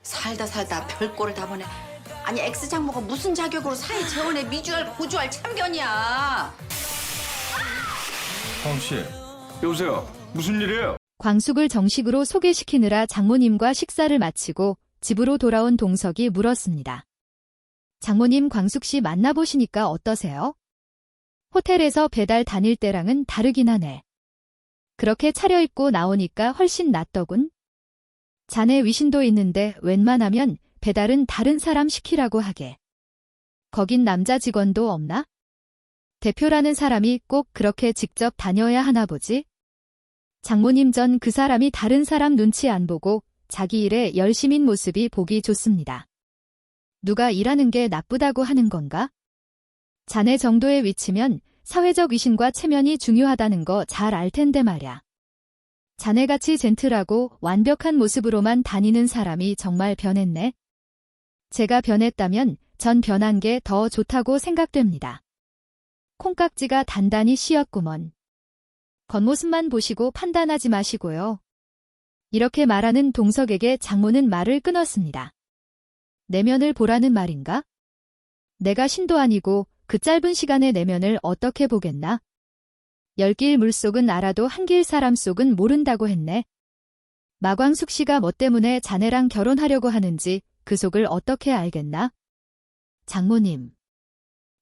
살다 살다 별꼴을 다 보네. 아니 엑스장모가 무슨 자격으로 사회 재혼에 미주알 고주할 참견이야. 황 씨, 여보세요. 무슨 일이에요? 광숙을 정식으로 소개시키느라 장모님과 식사를 마치고 집으로 돌아온 동석이 물었습니다. 장모님, 광숙 씨 만나보시니까 어떠세요? 호텔에서 배달 다닐 때랑은 다르긴 하네. 그렇게 차려입고 나오니까 훨씬 낫더군. 자네 위신도 있는데 웬만하면 배달은 다른 사람 시키라고 하게. 거긴 남자 직원도 없나? 대표라는 사람이 꼭 그렇게 직접 다녀야 하나 보지? 장모님, 전 그 사람이 다른 사람 눈치 안 보고 자기 일에 열심인 모습이 보기 좋습니다. 누가 일하는 게 나쁘다고 하는 건가? 자네 정도의 위치면 사회적 위신과 체면이 중요하다는 거 잘 알 텐데 말야. 자네같이 젠틀하고 완벽한 모습으로만 다니는 사람이 정말 변했네. 제가 변했다면 전 변한 게 더 좋다고 생각됩니다. 콩깍지가 단단히 씌었구먼. 겉모습만 보시고 판단하지 마시고요. 이렇게 말하는 동석에게 장모는 말을 끊었습니다. 내면을 보라는 말인가? 내가 신도 아니고 그 짧은 시간에 내면을 어떻게 보겠나? 열길 물속은 알아도 한길 사람 속은 모른다고 했네. 마광숙 씨가 뭐 때문에 자네랑 결혼하려고 하는지 그 속을 어떻게 알겠나? 장모님,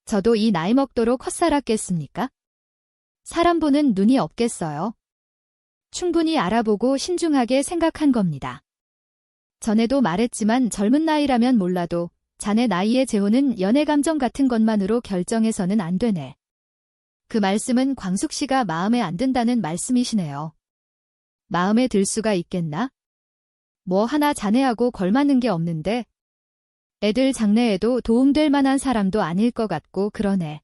저도 이 나이 먹도록 헛살았겠습니까? 사람 보는 눈이 없겠어요. 충분히 알아보고 신중하게 생각한 겁니다. 전에도 말했지만 젊은 나이라면 몰라도 자네 나이의 재혼은 연애 감정 같은 것만으로 결정해서는 안 되네. 그 말씀은 광숙 씨가 마음에 안 든다는 말씀이시네요. 마음에 들 수가 있겠나? 뭐 하나 자네하고 걸맞는 게 없는데 애들 장래에도 도움될 만한 사람도 아닐 것 같고 그러네.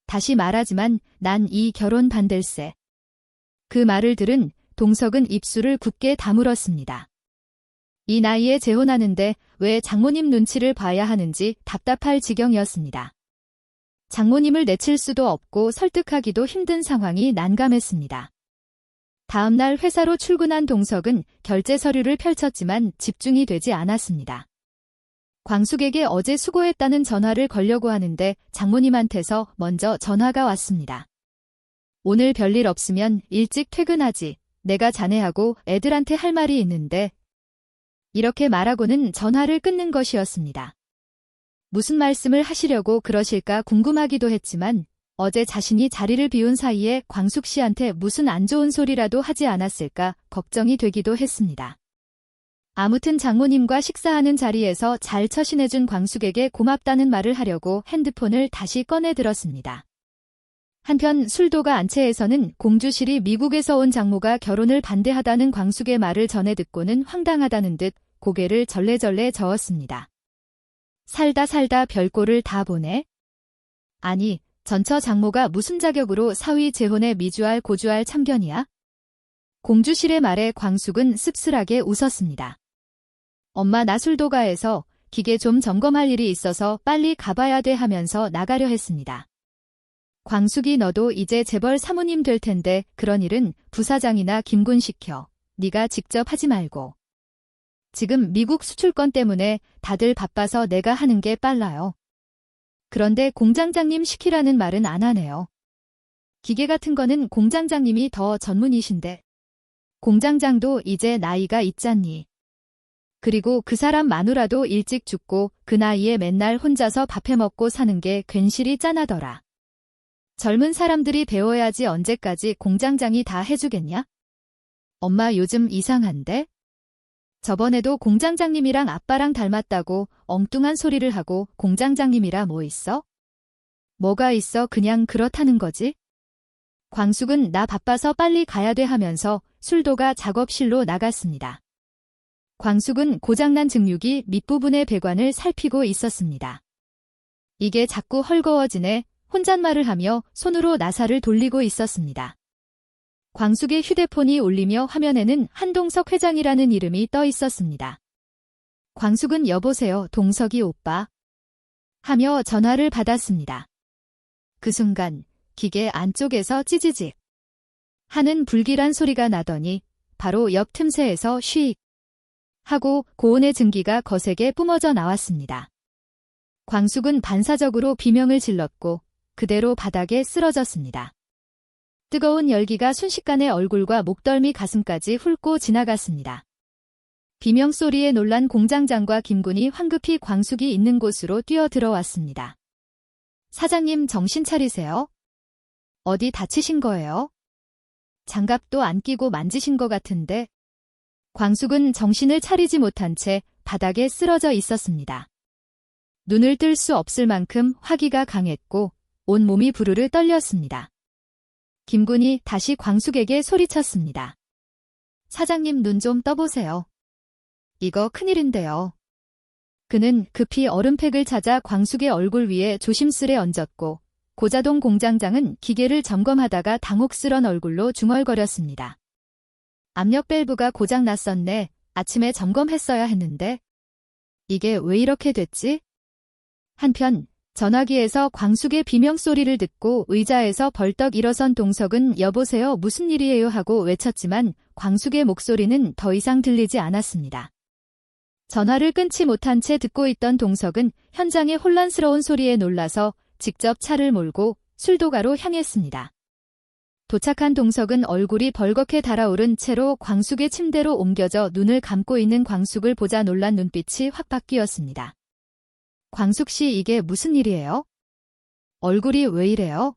다시 말하지만 난 이 결혼 반댈세. 그 말을 들은 동석은 입술을 굳게 다물었습니다. 이 나이에 재혼하는데 왜 장모님 눈치를 봐야 하는지 답답할 지경이었습니다. 장모님을 내칠 수도 없고 설득하기도 힘든 상황이 난감했습니다. 다음 날 회사로 출근한 동석은 결제 서류를 펼쳤지만 집중이 되지 않았습니다. 광숙에게 어제 수고했다는 전화를 걸려고 하는데 장모님한테서 먼저 전화가 왔습니다. 오늘 별일 없으면 일찍 퇴근하지. 내가 자네하고 애들한테 할 말이 있는데. 이렇게 말하고는 전화를 끊는 것이었습니다. 무슨 말씀을 하시려고 그러실까 궁금하기도 했지만 어제 자신이 자리를 비운 사이에 광숙 씨한테 무슨 안 좋은 소리라도 하지 않았을까 걱정이 되기도 했습니다. 아무튼 장모님과 식사하는 자리에서 잘 처신해준 광숙에게 고맙다는 말을 하려고 핸드폰을 다시 꺼내 들었습니다. 한편 술도가 안채에서는 공주실이 미국에서 온 장모가 결혼을 반대하다는 광숙의 말을 전해 듣고는 황당하다는 듯 고개를 절레절레 저었습니다. 살다 살다 별꼴을 다 보네? 아니, 전처 장모가 무슨 자격으로 사위 재혼에 미주알 고주할 참견이야? 공주실의 말에 광숙은 씁쓸하게 웃었습니다. 엄마, 나 술도가에서 기계 좀 점검할 일이 있어서 빨리 가봐야 돼 하면서 나가려 했습니다. 광숙이, 너도 이제 재벌 사모님 될 텐데 그런 일은 부사장이나 김군 시켜. 네가 직접 하지 말고. 지금 미국 수출권 때문에 다들 바빠서 내가 하는 게 빨라요. 그런데 공장장님 시키라는 말은 안 하네요. 기계 같은 거는 공장장님이 더 전문이신데. 공장장도 이제 나이가 있잖니. 그리고 그 사람 마누라도 일찍 죽고 그 나이에 맨날 혼자서 밥해 먹고 사는 게 괜시리 짠하더라. 젊은 사람들이 배워야지 언제까지 공장장이 다 해주겠냐? 엄마, 요즘 이상한데? 저번에도 공장장님이랑 아빠랑 닮았다고 엉뚱한 소리를 하고 공장장님이라 뭐 있어? 뭐가 있어, 그냥 그렇다는 거지? 광숙은 나 바빠서 빨리 가야 돼 하면서 술도가 작업실로 나갔습니다. 광숙은 고장난 증류기 밑부분의 배관을 살피고 있었습니다. 이게 자꾸 헐거워지네. 혼잣말을 하며 손으로 나사를 돌리고 있었습니다. 광숙의 휴대폰이 울리며 화면에는 한동석 회장이라는 이름이 떠 있었습니다. 광숙은 여보세요, 동석이 오빠. 하며 전화를 받았습니다. 그 순간 기계 안쪽에서 찌지직 하는 불길한 소리가 나더니 바로 옆 틈새에서 쉬익 하고 고온의 증기가 거세게 뿜어져 나왔습니다. 광숙은 반사적으로 비명을 질렀고 그대로 바닥에 쓰러졌습니다. 뜨거운 열기가 순식간에 얼굴과 목덜미 가슴까지 훑고 지나갔습니다. 비명 소리에 놀란 공장장과 김군이 황급히 광숙이 있는 곳으로 뛰어들어왔습니다. 사장님 정신 차리세요. 어디 다치신 거예요? 장갑도 안 끼고 만지신 것 같은데. 광숙은 정신을 차리지 못한 채 바닥에 쓰러져 있었습니다. 눈을 뜰 수 없을 만큼 화기가 강했고 온몸이 부르르 떨렸습니다. 김군이 다시 광숙에게 소리쳤습니다. 사장님 눈 좀 떠보세요. 이거 큰일인데요. 그는 급히 얼음팩을 찾아 광숙의 얼굴 위에 조심스레 얹었고 고자동 공장장은 기계를 점검하다가 당혹스런 얼굴로 중얼거렸습니다. 압력 밸브가 고장 났었네. 아침에 점검했어야 했는데. 이게 왜 이렇게 됐지? 한편 전화기에서 광숙의 비명소리를 듣고 의자에서 벌떡 일어선 동석은 여보세요 무슨 일이에요 하고 외쳤지만 광숙의 목소리는 더 이상 들리지 않았습니다. 전화를 끊지 못한 채 듣고 있던 동석은 현장의 혼란스러운 소리에 놀라서 직접 차를 몰고 술도가로 향했습니다. 도착한 동석은 얼굴이 벌겋게 달아오른 채로 광숙의 침대로 옮겨져 눈을 감고 있는 광숙을 보자 놀란 눈빛이 확 바뀌었습니다. 광숙 씨 이게 무슨 일이에요? 얼굴이 왜 이래요?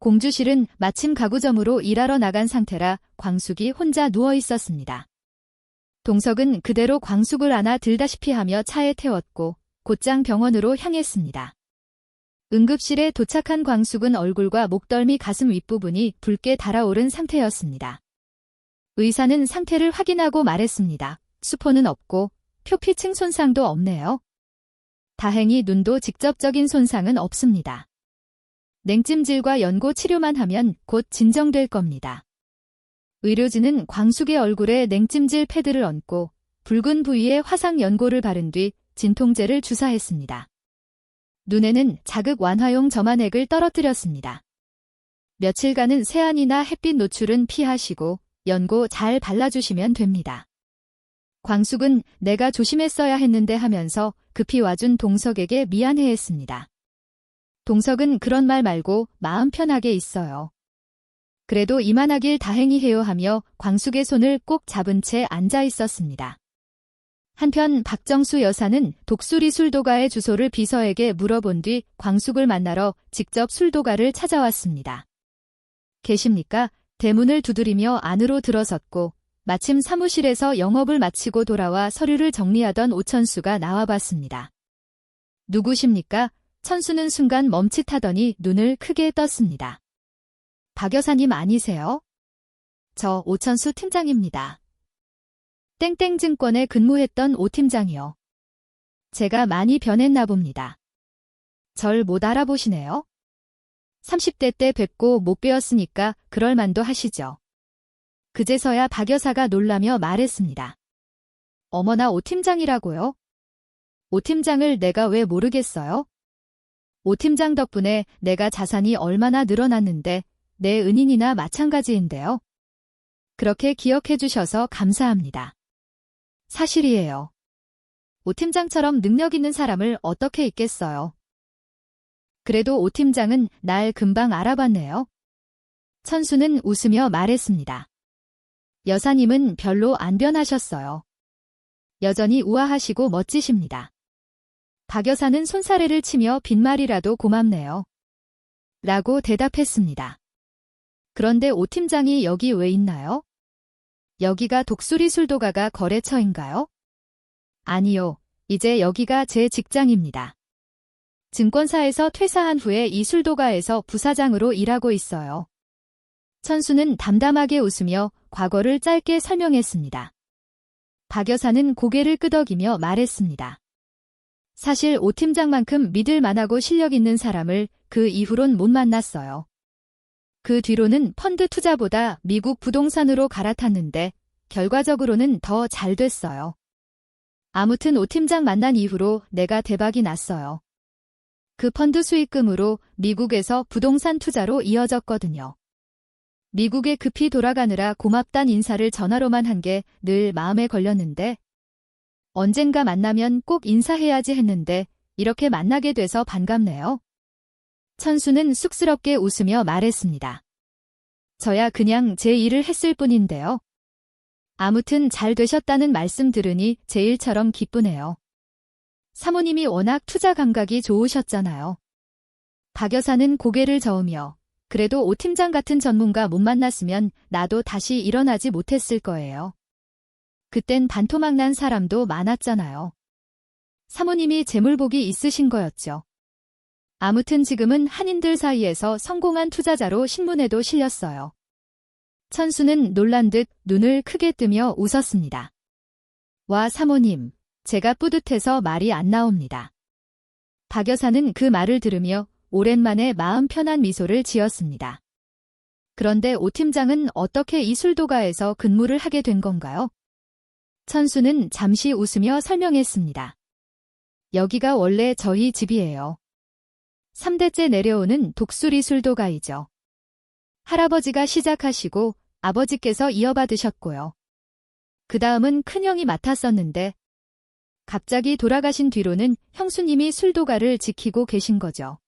공주실은 마침 가구점으로 일하러 나간 상태라 광숙이 혼자 누워 있었습니다. 동석은 그대로 광숙을 안아 들다시피 하며 차에 태웠고 곧장 병원으로 향했습니다. 응급실에 도착한 광숙은 얼굴과 목덜미 가슴 윗부분이 붉게 달아오른 상태였습니다. 의사는 상태를 확인하고 말했습니다. 수포는 없고 표피층 손상도 없네요. 다행히 눈도 직접적인 손상은 없습니다. 냉찜질과 연고 치료만 하면 곧 진정될 겁니다. 의료진은 광숙의 얼굴에 냉찜질 패드를 얹고 붉은 부위에 화상 연고를 바른 뒤 진통제를 주사했습니다. 눈에는 자극 완화용 점안액을 떨어뜨렸습니다. 며칠간은 세안이나 햇빛 노출은 피하시고 연고 잘 발라주시면 됩니다. 광숙은 내가 조심했어야 했는데 하면서 급히 와준 동석에게 미안해했습니다. 동석은 그런 말 말고 마음 편하게 있어요. 그래도 이만하길 다행히 해요 하며 광숙의 손을 꼭 잡은 채 앉아 있었습니다. 한편 박정수 여사는 독수리 술도가의 주소를 비서에게 물어본 뒤 광숙을 만나러 직접 술도가를 찾아왔습니다. 계십니까? 대문을 두드리며 안으로 들어섰고 마침 사무실에서 영업을 마치고 돌아와 서류를 정리하던 오천수가 나와봤습니다. 누구십니까? 천수는 순간 멈칫하더니 눈을 크게 떴습니다. 박 여사님 아니세요? 저 오천수 팀장입니다. 땡땡증권에 근무했던 오 팀장이요. 제가 많이 변했나 봅니다. 절 못 알아보시네요? 30대 때 뵙고 못 배웠으니까 그럴 만도 하시죠. 그제서야 박 여사가 놀라며 말했습니다. 어머나 오 팀장이라고요? 오 팀장을 내가 왜 모르겠어요? 오 팀장 덕분에 내가 자산이 얼마나 늘어났는데 내 은인이나 마찬가지인데요. 그렇게 기억해 주셔서 감사합니다. 사실이에요. 오 팀장처럼 능력 있는 사람을 어떻게 있겠어요. 그래도 오 팀장은 날 금방 알아봤네요. 천수는 웃으며 말했습니다. 여사님은 별로 안 변하셨어요. 여전히 우아하시고 멋지십니다. 박 여사는 손사래를 치며 빈말이라도 고맙네요. 라고 대답했습니다. 그런데 오 팀장이 여기 왜 있나요? 여기가 독수리 술도가가 거래처인가요? 아니요. 이제 여기가 제 직장입니다. 증권사에서 퇴사한 후에 이 술도가에서 부사장으로 일하고 있어요. 천수는 담담하게 웃으며 과거를 짧게 설명했습니다. 박 여사는 고개를 끄덕이며 말했습니다. 사실 오 팀장만큼 믿을 만하고 실력 있는 사람을 그 이후론 못 만났어요. 그 뒤로는 펀드 투자보다 미국 부동산으로 갈아탔는데 결과적으로는 더 잘 됐어요. 아무튼 오 팀장 만난 이후로 내가 대박이 났어요. 그 펀드 수익금으로 미국에서 부동산 투자로 이어졌거든요. 미국에 급히 돌아가느라 고맙단 인사를 전화로만 한 게 늘 마음에 걸렸는데 언젠가 만나면 꼭 인사해야지 했는데 이렇게 만나게 돼서 반갑네요. 천수는 쑥스럽게 웃으며 말했습니다. 저야 그냥 제 일을 했을 뿐인데요. 아무튼 잘 되셨다는 말씀 들으니 제 일처럼 기쁘네요. 사모님이 워낙 투자 감각이 좋으셨잖아요. 박 여사는 고개를 저으며 그래도 오 팀장 같은 전문가 못 만났으면 나도 다시 일어나지 못했을 거예요. 그땐 반토막 난 사람도 많았잖아요. 사모님이 재물복이 있으신 거였죠. 아무튼 지금은 한인들 사이에서 성공한 투자자로 신문에도 실렸어요. 천수는 놀란 듯 눈을 크게 뜨며 웃었습니다. 와 사모님, 제가 뿌듯해서 말이 안 나옵니다. 박 여사는 그 말을 들으며 오랜만에 마음 편한 미소를 지었습니다. 그런데 오 팀장은 어떻게 이 술도가에서 근무를 하게 된 건가요? 천수는 잠시 웃으며 설명했습니다. 여기가 원래 저희 집이에요. 3대째 내려오는 독수리 술도가이죠. 할아버지가 시작하시고 아버지께서 이어받으셨고요. 그 다음은 큰형이 맡았었는데 갑자기 돌아가신 뒤로는 형수님이 술도가를 지키고 계신 거죠.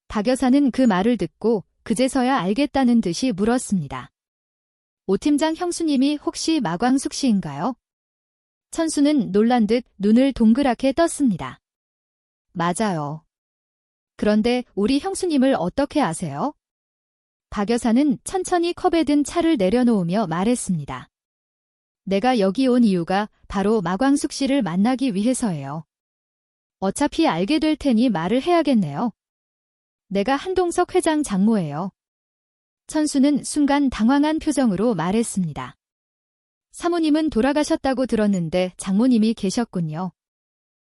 박 여사는 그 말을 듣고 그제서야 알겠다는 듯이 물었습니다. 오 팀장 형수님이 혹시 마광숙 씨인가요? 천수는 놀란 듯 눈을 동그랗게 떴습니다. 맞아요. 그런데 우리 형수님을 어떻게 아세요? 박 여사는 천천히 컵에 든 차를 내려놓으며 말했습니다. 내가 여기 온 이유가 바로 마광숙 씨를 만나기 위해서예요. 어차피 알게 될 테니 말을 해야겠네요. 내가 한동석 회장 장모예요. 천수는 순간 당황한 표정으로 말했습니다. 사모님은 돌아가셨다고 들었는데 장모님이 계셨군요.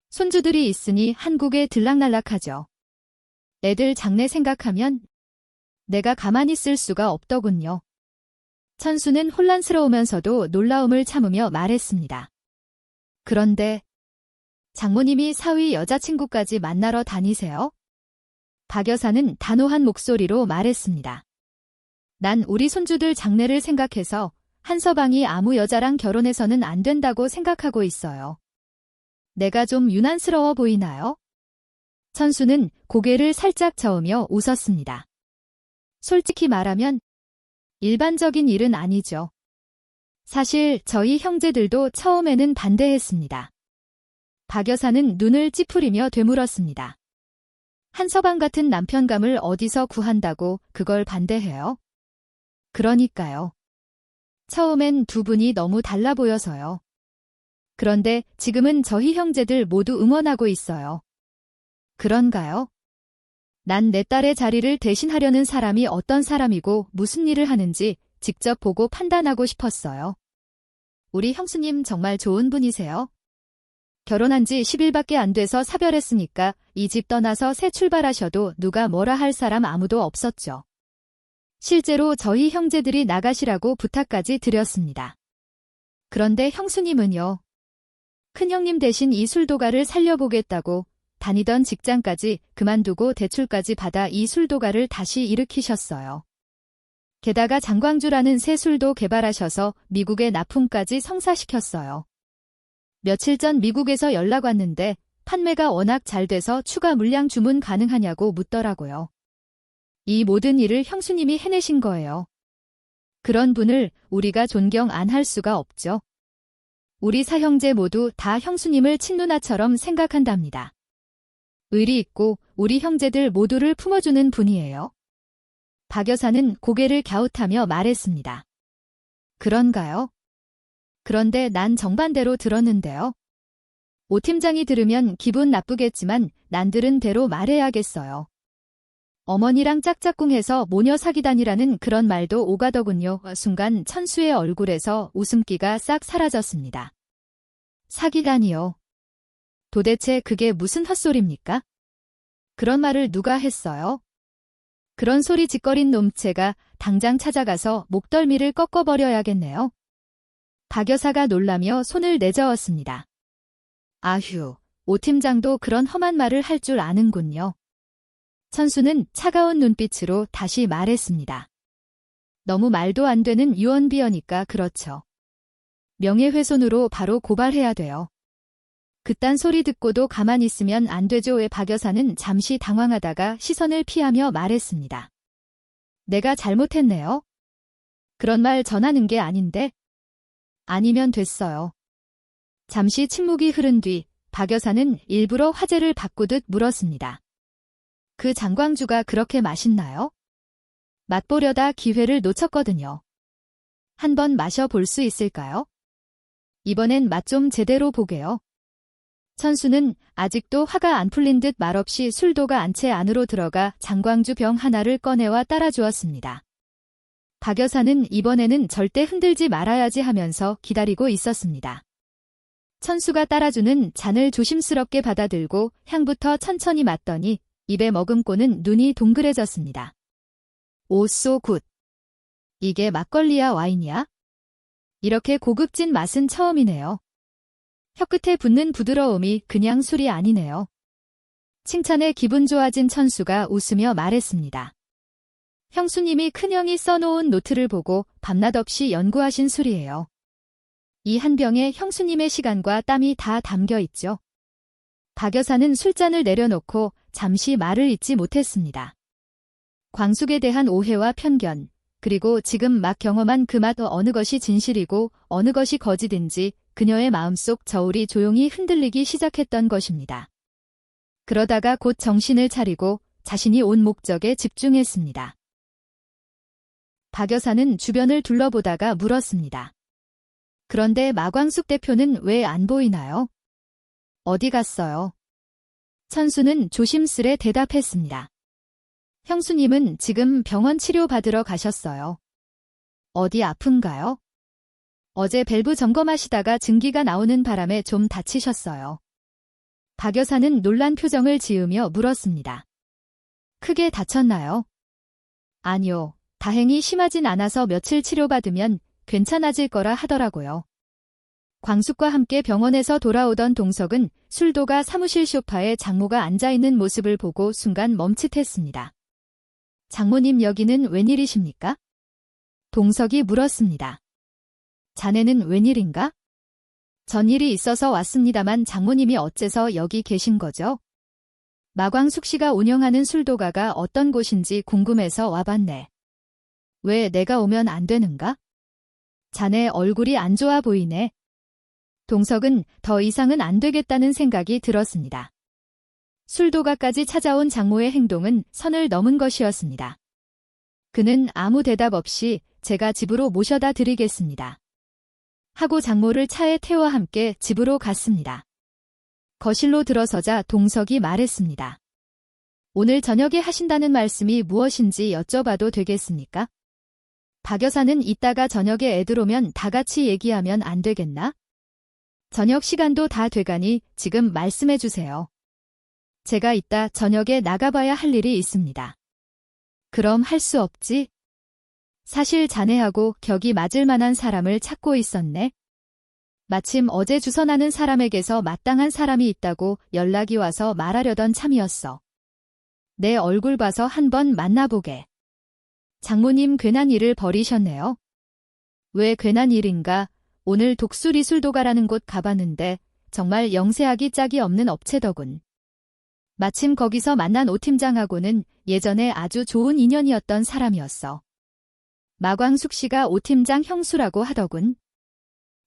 손주들이 있으니 한국에 들락날락하죠. 애들 장래 생각하면 내가 가만히 있을 수가 없더군요. 천수는 혼란스러우면서도 놀라움을 참으며 말했습니다. 그런데 장모님이 사위 여자친구까지 만나러 다니세요? 박 여사는 단호한 목소리로 말했습니다. 난 우리 손주들 장래를 생각해서 한서방이 아무 여자랑 결혼해서는 안 된다고 생각하고 있어요. 내가 좀 유난스러워 보이나요? 천수는 고개를 살짝 저으며 웃었습니다. 솔직히 말하면 일반적인 일은 아니죠. 사실 저희 형제들도 처음에는 반대했습니다. 박 여사는 눈을 찌푸리며 되물었습니다. 한서방 같은 남편감을 어디서 구한다고 그걸 반대해요? 그러니까요. 처음엔 두 분이 너무 달라 보여서요. 그런데 지금은 저희 형제들 모두 응원하고 있어요. 그런가요? 난 내 딸의 자리를 대신하려는 사람이 어떤 사람이고 무슨 일을 하는지 직접 보고 판단하고 싶었어요. 우리 형수님 정말 좋은 분이세요. 결혼한 지 10일밖에 안 돼서 사별했으니까 이 집 떠나서 새 출발하셔도 누가 뭐라 할 사람 아무도 없었죠. 실제로 저희 형제들이 나가시라고 부탁까지 드렸습니다. 그런데 형수님은요. 큰형님 대신 이 술도가를 살려보겠다고 다니던 직장까지 그만두고 대출까지 받아 이 술도가를 다시 일으키셨어요. 게다가 장광주라는 새 술도 개발하셔서 미국에 납품까지 성사시켰어요. 며칠 전 미국에서 연락 왔는데 판매가 워낙 잘 돼서 추가 물량 주문 가능하냐고 묻더라고요. 이 모든 일을 형수님이 해내신 거예요. 그런 분을 우리가 존경 안 할 수가 없죠. 우리 사형제 모두 다 형수님을 친누나처럼 생각한답니다. 의리 있고 우리 형제들 모두를 품어주는 분이에요. 박 여사는 고개를 갸웃하며 말했습니다. 그런가요? 그런데 난 정반대로 들었는데요. 오 팀장이 들으면 기분 나쁘겠지만 난 들은 대로 말해야겠어요. 어머니랑 짝짝꿍해서 모녀 사귀다니라는 그런 말도 오가더군요. 순간 천수의 얼굴에서 웃음기가 싹 사라졌습니다. 사귀다니요. 도대체 그게 무슨 헛소리입니까? 그런 말을 누가 했어요? 그런 소리 짓거린 놈체가 당장 찾아가서 목덜미를 꺾어버려야겠네요. 박 여사가 놀라며 손을 내저었습니다. 아휴, 오 팀장도 그런 험한 말을 할 줄 아는군요. 천수는 차가운 눈빛으로 다시 말했습니다. 너무 말도 안 되는 유언비어니까 그렇죠. 명예훼손으로 바로 고발해야 돼요. 그딴 소리 듣고도 가만히 있으면 안 되죠. 왜? 박 여사는 잠시 당황하다가 시선을 피하며 말했습니다. 내가 잘못했네요. 그런 말 전하는 게 아닌데. 아니면 됐어요. 잠시 침묵이 흐른 뒤 박 여사는 일부러 화제를 바꾸듯 물었습니다. 그 장광주가 그렇게 맛있나요? 맛보려다 기회를 놓쳤거든요. 한번 마셔볼 수 있을까요? 이번엔 맛 좀 제대로 보게요. 천수는 아직도 화가 안 풀린 듯 말없이 술도가 안 채 안으로 들어가 장광주 병 하나를 꺼내와 따라주었습니다. 박 여사는 이번에는 절대 흔들지 말아야지 하면서 기다리고 있었습니다. 천수가 따라주는 잔을 조심스럽게 받아들고 향부터 천천히 맡더니 입에 머금고는 눈이 동그래졌습니다. 오, 소 굿. 이게 막걸리야 와인이야? 이렇게 고급진 맛은 처음이네요. 혀끝에 붙는 부드러움이 그냥 술이 아니네요. 칭찬에 기분 좋아진 천수가 웃으며 말했습니다. 형수님이 큰형이 써놓은 노트를 보고 밤낮 없이 연구하신 술이에요. 이 한 병에 형수님의 시간과 땀이 다 담겨 있죠. 박 여사는 술잔을 내려놓고 잠시 말을 잇지 못했습니다. 광숙에 대한 오해와 편견, 그리고 지금 막 경험한 그 맛 어느 것이 진실이고 어느 것이 거짓인지 그녀의 마음속 저울이 조용히 흔들리기 시작했던 것입니다. 그러다가 곧 정신을 차리고 자신이 온 목적에 집중했습니다. 박 여사는 주변을 둘러보다가 물었습니다. 그런데 마광숙 대표는 왜 안 보이나요? 어디 갔어요? 천수는 조심스레 대답했습니다. 형수님은 지금 병원 치료받으러 가셨어요. 어디 아픈가요? 어제 밸브 점검하시다가 증기가 나오는 바람에 좀 다치셨어요. 박 여사는 놀란 표정을 지으며 물었습니다. 크게 다쳤나요? 아니요. 다행히 심하진 않아서 며칠 치료받으면 괜찮아질 거라 하더라고요. 광숙과 함께 병원에서 돌아오던 동석은 술도가 사무실 소파에 장모가 앉아있는 모습을 보고 순간 멈칫했습니다. 장모님 여기는 웬일이십니까? 동석이 물었습니다. 자네는 웬일인가? 전일이 있어서 왔습니다만 장모님이 어째서 여기 계신 거죠? 마광숙 씨가 운영하는 술도가가 어떤 곳인지 궁금해서 와봤네. 왜 내가 오면 안 되는가? 자네 얼굴이 안 좋아 보이네. 동석은 더 이상은 안 되겠다는 생각이 들었습니다. 술도가까지 찾아온 장모의 행동은 선을 넘은 것이었습니다. 그는 아무 대답 없이 제가 집으로 모셔다 드리겠습니다. 하고 장모를 차에 태워 함께 집으로 갔습니다. 거실로 들어서자 동석이 말했습니다. 오늘 저녁에 하신다는 말씀이 무엇인지 여쭤봐도 되겠습니까? 박 여사는 이따가 저녁에 애들 오면 다 같이 얘기하면 안 되겠나? 저녁 시간도 다 돼가니 지금 말씀해 주세요. 제가 이따 저녁에 나가봐야 할 일이 있습니다. 그럼 할 수 없지? 사실 자네하고 격이 맞을 만한 사람을 찾고 있었네. 마침 어제 주선하는 사람에게서 마땅한 사람이 있다고 연락이 와서 말하려던 참이었어. 내 얼굴 봐서 한번 만나보게. 장모님 괜한 일을 벌이셨네요. 왜 괜한 일인가? 오늘 독수리술도가라는 곳 가봤는데 정말 영세하기 짝이 없는 업체더군. 마침 거기서 만난 오 팀장하고는 예전에 아주 좋은 인연이었던 사람이었어. 마광숙 씨가 오 팀장 형수라고 하더군.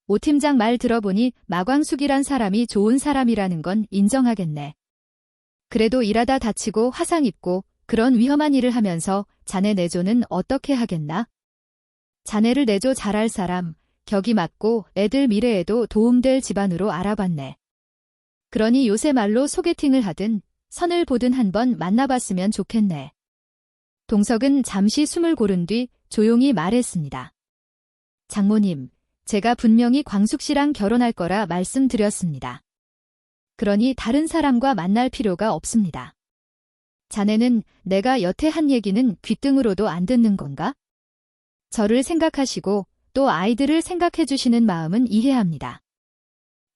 오 팀장 말 들어보니 마광숙이란 사람이 좋은 사람이라는 건 인정하겠네. 그래도 일하다 다치고 화상 입고 그런 위험한 일을 하면서 자네 내조는 어떻게 하겠나? 자네를 내조 잘할 사람, 격이 맞고 애들 미래에도 도움될 집안으로 알아봤네. 그러니 요새 말로 소개팅을 하든 선을 보든 한번 만나봤으면 좋겠네. 동석은 잠시 숨을 고른 뒤 조용히 말했습니다. 장모님, 제가 분명히 광숙 씨랑 결혼할 거라 말씀드렸습니다. 그러니 다른 사람과 만날 필요가 없습니다. 자네는 내가 여태 한 얘기는 귓등으로도 안 듣는 건가? 저를 생각하시고 또 아이들을 생각해 주시는 마음은 이해합니다.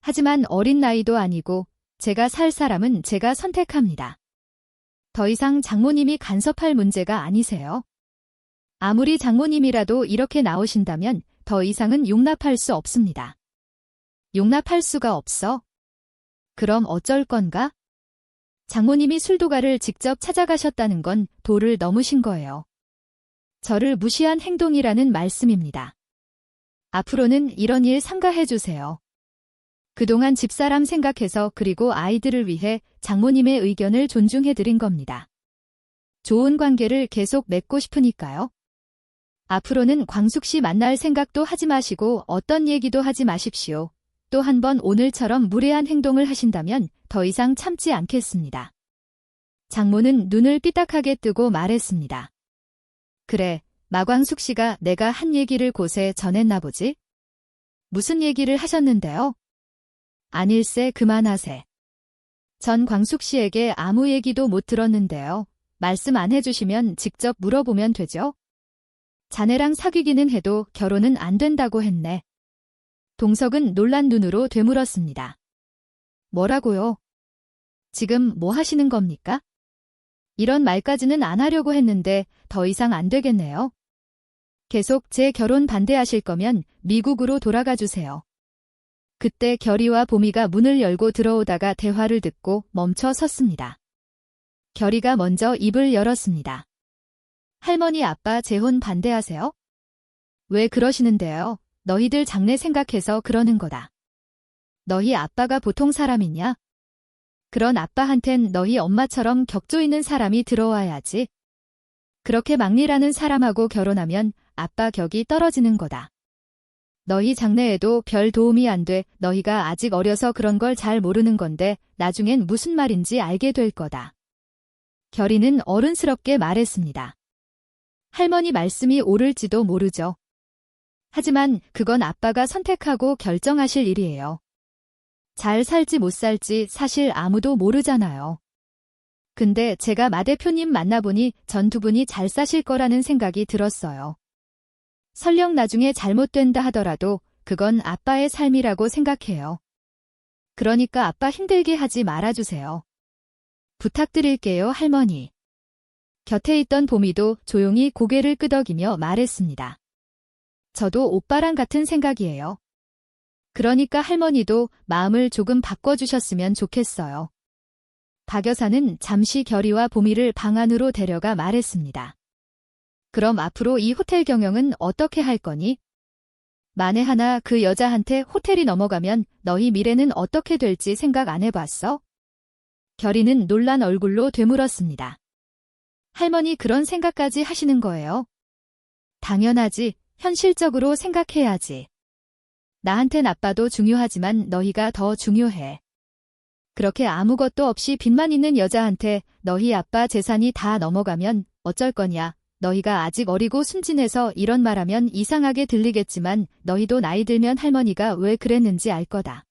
하지만 어린 나이도 아니고 제가 살 사람은 제가 선택합니다. 더 이상 장모님이 간섭할 문제가 아니세요. 아무리 장모님이라도 이렇게 나오신다면 더 이상은 용납할 수 없습니다. 용납할 수가 없어? 그럼 어쩔 건가? 장모님이 술도가를 직접 찾아가셨다는 건 도를 넘으신 거예요. 저를 무시한 행동이라는 말씀입니다. 앞으로는 이런 일 삼가해 주세요. 그동안 집사람 생각해서 그리고 아이들을 위해 장모님의 의견을 존중해 드린 겁니다. 좋은 관계를 계속 맺고 싶으니까요. 앞으로는 광숙 씨 만날 생각도 하지 마시고 어떤 얘기도 하지 마십시오. 또 한 번 오늘처럼 무례한 행동을 하신다면 더 이상 참지 않겠습니다. 장모는 눈을 삐딱하게 뜨고 말했습니다. 그래, 마광숙 씨가 내가 한 얘기를 곳에 전했나 보지? 무슨 얘기를 하셨는데요? 아닐세 그만하세. 전 광숙 씨에게 아무 얘기도 못 들었는데요. 말씀 안 해주시면 직접 물어보면 되죠? 자네랑 사귀기는 해도 결혼은 안 된다고 했네. 동석은 놀란 눈으로 되물었습니다. 뭐라고요? 지금 뭐 하시는 겁니까? 이런 말까지는 안 하려고 했는데 더 이상 안 되겠네요. 계속 제 결혼 반대하실 거면 미국으로 돌아가 주세요. 그때 결이와 보미가 문을 열고 들어오다가 대화를 듣고 멈춰 섰습니다. 결이가 먼저 입을 열었습니다. 할머니 아빠 재혼 반대하세요? 왜 그러시는데요? 너희들 장래 생각해서 그러는 거다. 너희 아빠가 보통 사람이냐? 그런 아빠한텐 너희 엄마처럼 격조 있는 사람이 들어와야지. 그렇게 막리라는 사람하고 결혼하면 아빠 격이 떨어지는 거다. 너희 장래에도 별 도움이 안 돼. 너희가 아직 어려서 그런 걸 잘 모르는 건데 나중엔 무슨 말인지 알게 될 거다. 결이는 어른스럽게 말했습니다. 할머니 말씀이 옳을지도 모르죠. 하지만 그건 아빠가 선택하고 결정하실 일이에요. 잘 살지 못 살지 사실 아무도 모르잖아요. 근데 제가 마 대표님 만나보니 전 두 분이 잘 사실 거라는 생각이 들었어요. 설령 나중에 잘못된다 하더라도 그건 아빠의 삶이라고 생각해요. 그러니까 아빠 힘들게 하지 말아주세요. 부탁드릴게요, 할머니. 곁에 있던 보미도 조용히 고개를 끄덕이며 말했습니다. 저도 오빠랑 같은 생각이에요. 그러니까 할머니도 마음을 조금 바꿔주셨으면 좋겠어요. 박 여사는 잠시 결이와 보미를 방 안으로 데려가 말했습니다. 그럼 앞으로 이 호텔 경영은 어떻게 할 거니? 만에 하나 그 여자한테 호텔이 넘어가면 너희 미래는 어떻게 될지 생각 안 해봤어? 결이는 놀란 얼굴로 되물었습니다. 할머니 그런 생각까지 하시는 거예요? 당연하지. 현실적으로 생각해야지. 나한텐 아빠도 중요하지만 너희가 더 중요해. 그렇게 아무것도 없이 빚만 있는 여자한테 너희 아빠 재산이 다 넘어가면 어쩔 거냐. 너희가 아직 어리고 순진해서 이런 말하면 이상하게 들리겠지만 너희도 나이 들면 할머니가 왜 그랬는지 알 거다.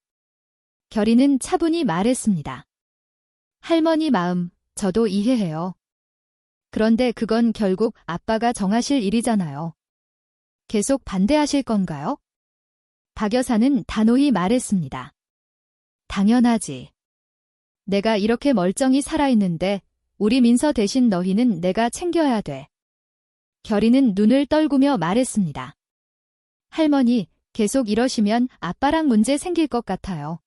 결이는 차분히 말했습니다. 할머니 마음, 저도 이해해요. 그런데 그건 결국 아빠가 정하실 일이잖아요. 계속 반대하실 건가요? 박 여사는 단호히 말했습니다. 당연하지. 내가 이렇게 멀쩡히 살아있는데 우리 민서 대신 너희는 내가 챙겨야 돼. 결이는 눈을 떨구며 말했습니다. 할머니, 계속 이러시면 아빠랑 문제 생길 것 같아요.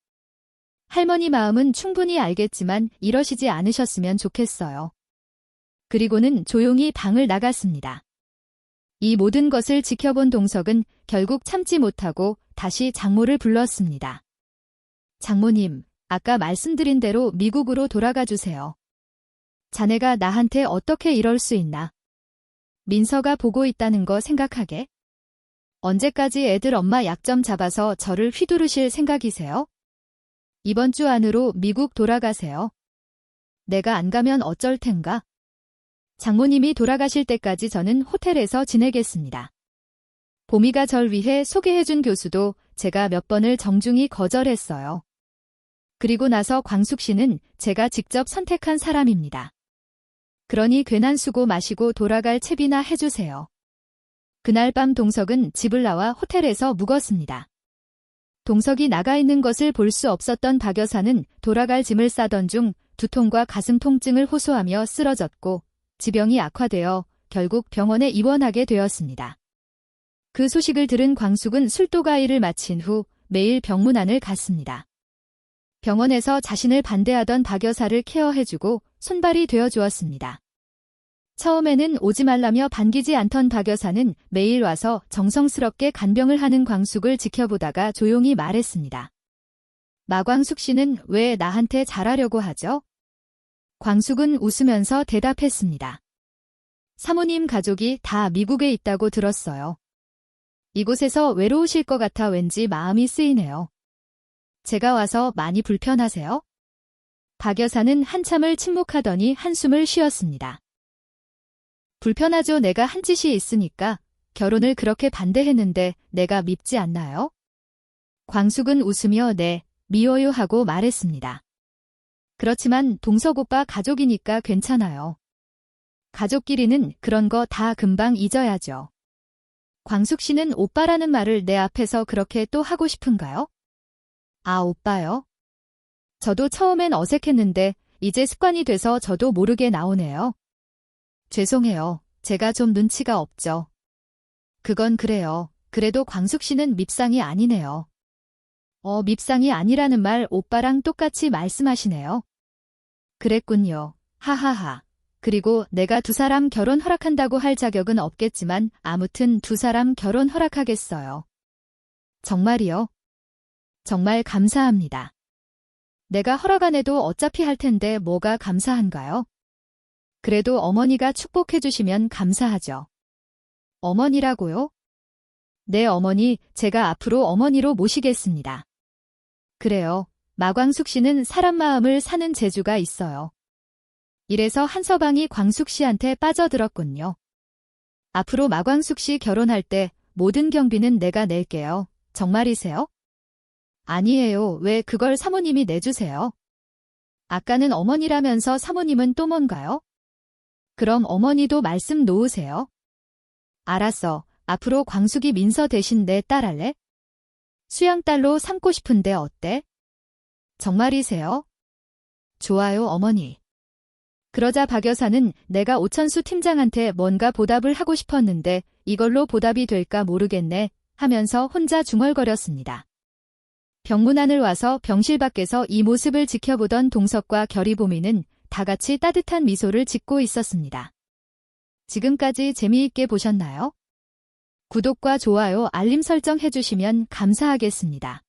할머니 마음은 충분히 알겠지만 이러시지 않으셨으면 좋겠어요. 그리고는 조용히 방을 나갔습니다. 이 모든 것을 지켜본 동석은 결국 참지 못하고 다시 장모를 불렀습니다. 장모님, 아까 말씀드린 대로 미국으로 돌아가 주세요. 자네가 나한테 어떻게 이럴 수 있나? 민서가 보고 있다는 거 생각하게? 언제까지 애들 엄마 약점 잡아서 저를 휘두르실 생각이세요? 이번 주 안으로 미국 돌아가세요. 내가 안 가면 어쩔 텐가? 장모님이 돌아가실 때까지 저는 호텔에서 지내겠습니다. 보미가 절 위해 소개해준 교수도 제가 몇 번을 정중히 거절했어요. 그리고 나서 광숙 씨는 제가 직접 선택한 사람입니다. 그러니 괜한 수고 마시고 돌아갈 채비나 해주세요. 그날 밤 동석은 집을 나와 호텔에서 묵었습니다. 동석이 나가 있는 것을 볼 수 없었던 박 여사는 돌아갈 짐을 싸던 중 두통과 가슴 통증을 호소하며 쓰러졌고 지병이 악화되어 결국 병원에 입원하게 되었습니다. 그 소식을 들은 광숙은 술도가이를 마친 후 매일 병문안을 갔습니다. 병원에서 자신을 반대하던 박 여사를 케어해주고 손발이 되어주었습니다. 처음에는 오지 말라며 반기지 않던 박 여사는 매일 와서 정성스럽게 간병을 하는 광숙을 지켜보다가 조용히 말했습니다. 마광숙 씨는 왜 나한테 잘하려고 하죠? 광숙은 웃으면서 대답했습니다. 사모님 가족이 다 미국에 있다고 들었어요. 이곳에서 외로우실 것 같아 왠지 마음이 쓰이네요. 제가 와서 많이 불편하세요? 박 여사는 한참을 침묵하더니 한숨을 쉬었습니다. 불편하죠. 내가 한 짓이 있으니까 결혼을 그렇게 반대했는데 내가 밉지 않나요? 광숙은 웃으며 네, 미워요 하고 말했습니다. 그렇지만 동석 오빠 가족이니까 괜찮아요. 가족끼리는 그런 거 다 금방 잊어야죠. 광숙 씨는 오빠라는 말을 내 앞에서 그렇게 또 하고 싶은가요? 아, 오빠요? 저도 처음엔 어색했는데 이제 습관이 돼서 저도 모르게 나오네요. 죄송해요. 제가 좀 눈치가 없죠. 그건 그래요. 그래도 광숙 씨는 밉상이 아니네요. 밉상이 아니라는 말 오빠랑 똑같이 말씀하시네요. 그랬군요. 하하하. 그리고 내가 두 사람 결혼 허락한다고 할 자격은 없겠지만 아무튼 두 사람 결혼 허락하겠어요. 정말이요? 정말 감사합니다. 내가 허락 안 해도 어차피 할 텐데 뭐가 감사한가요? 그래도 어머니가 축복해 주시면 감사하죠. 어머니라고요? 네, 어머니, 제가 앞으로 어머니로 모시겠습니다. 그래요. 마광숙 씨는 사람 마음을 사는 재주가 있어요. 이래서 한서방이 광숙 씨한테 빠져들었군요. 앞으로 마광숙 씨 결혼할 때 모든 경비는 내가 낼게요. 정말이세요? 아니에요. 왜 그걸 사모님이 내주세요? 아까는 어머니라면서 사모님은 또 뭔가요? 그럼 어머니도 말씀 놓으세요. 알았어. 앞으로 광숙이 민서 대신 내 딸 할래? 수양딸로 삼고 싶은데 어때? 정말이세요? 좋아요, 어머니. 그러자 박 여사는 내가 오천수 팀장한테 뭔가 보답을 하고 싶었는데 이걸로 보답이 될까 모르겠네 하면서 혼자 중얼거렸습니다. 병문안을 와서 병실 밖에서 이 모습을 지켜보던 동석과 결의보미는 다 같이 따뜻한 미소를 짓고 있었습니다. 지금까지 재미있게 보셨나요? 구독과 좋아요, 알림 설정 해주시면 감사하겠습니다.